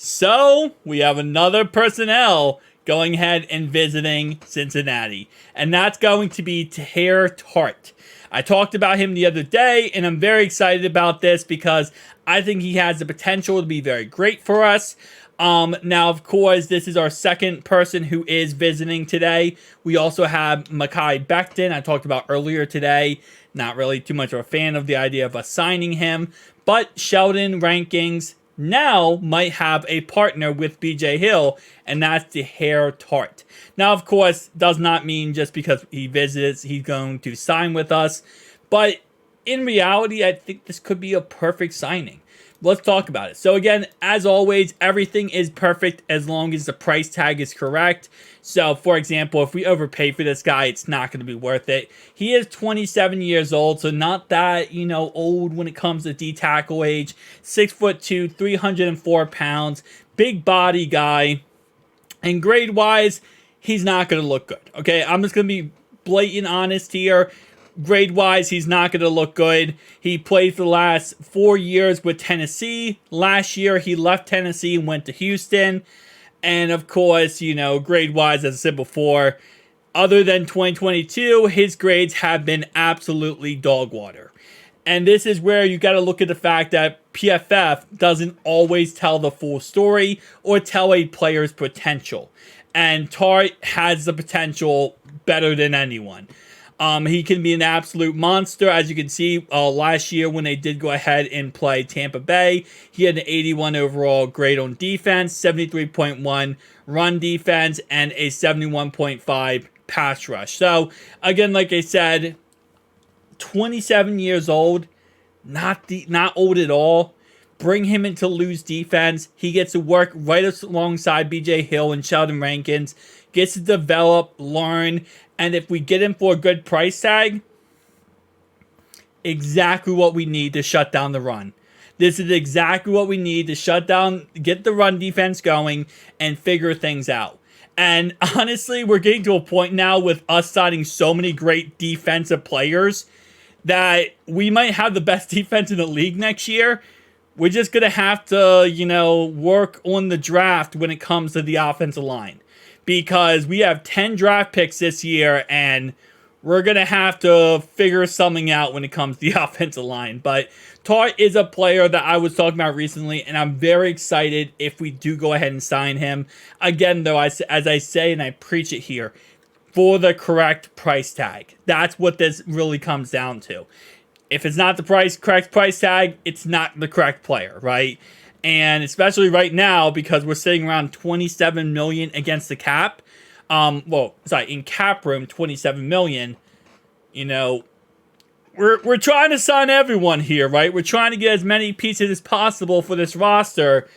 So, we have another personnel going ahead and visiting Cincinnati. And that's going to be Teair Tarter. I talked about him the other day, and I'm very excited about this because I think he has the potential to be very great for us. Now, of course, this is our second person who is visiting today. We also have Visting, I talked about earlier today. Not really too much of a fan of the idea of us signing him. But Sheldon Rankings now might have a partner with BJ Hill, and that's Teair Tarter. Now, of course, does not mean just because he visits, he's going to sign with us. But in reality, I think this could be a perfect signing. Let's talk about it. So again, as always, everything is perfect as long as the price tag is correct. So, for example, if we overpay for this guy, it's not going to be worth it. He is 27 years old, so not that, old when it comes to D-tackle age. 6'2", 304 pounds, big body guy. And grade-wise, he's not going to look good. Okay, I'm just going to be blatant honest here. Grade-wise, he's not going to look good. He played for the last 4 years with Tennessee. Last year, he left Tennessee and went to Houston. And, of course, grade-wise, as I said before, other than 2022, his grades have been absolutely dog water. And this is where you got to look at the fact that PFF doesn't always tell the full story or tell a player's potential. And Tarter has the potential better than anyone. He can be an absolute monster. As you can see, last year when they did go ahead and play Tampa Bay, he had an 81 overall grade on defense, 73.1 run defense, and a 71.5 pass rush. So, again, like I said, 27 years old, not old at all. Bring him into loose defense. He gets to work right alongside BJ Hill and Sheldon Rankins. Gets to develop, learn, and if we get him for a good price tag, exactly what we need to shut down the run. This is exactly what we need to get the run defense going, and figure things out. And honestly, we're getting to a point now with us signing so many great defensive players that we might have the best defense in the league next year. We're just going to have to, work on the draft when it comes to the offensive line. Because we have 10 draft picks this year, and we're going to have to figure something out when it comes to the offensive line. But Tarter is a player that I was talking about recently, and I'm very excited if we do go ahead and sign him. Again, though, as I say, and I preach it here, for the correct price tag. That's what this really comes down to. If it's not the correct price tag, it's not the correct player, right? And especially right now, because we're sitting around $27 million against the cap. In cap room, $27 million. We're trying to sign everyone here, right? We're trying to get as many pieces as possible for this roster.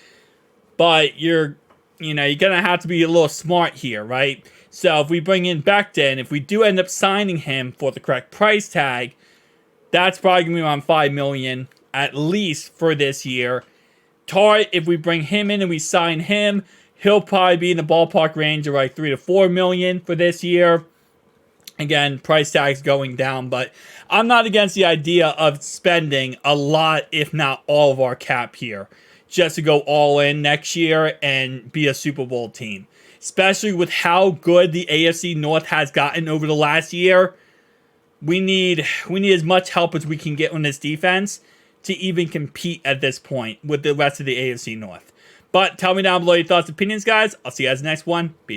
But you're gonna have to be a little smart here, right? So if we bring in Becton, if we do end up signing him for the correct price tag, that's probably gonna be around $5 million at least for this year. Tarter, if we bring him in and we sign him, he'll probably be in the ballpark range of like $3 to $4 million for this year. Again, price tag's going down, but I'm not against the idea of spending a lot, if not all of our cap here, just to go all in next year and be a Super Bowl team. Especially with how good the AFC North has gotten over the last year. We need as much help as we can get on this defense to even compete at this point with the rest of the AFC North. But tell me down below your thoughts and opinions, guys. I'll see you guys next one. Peace.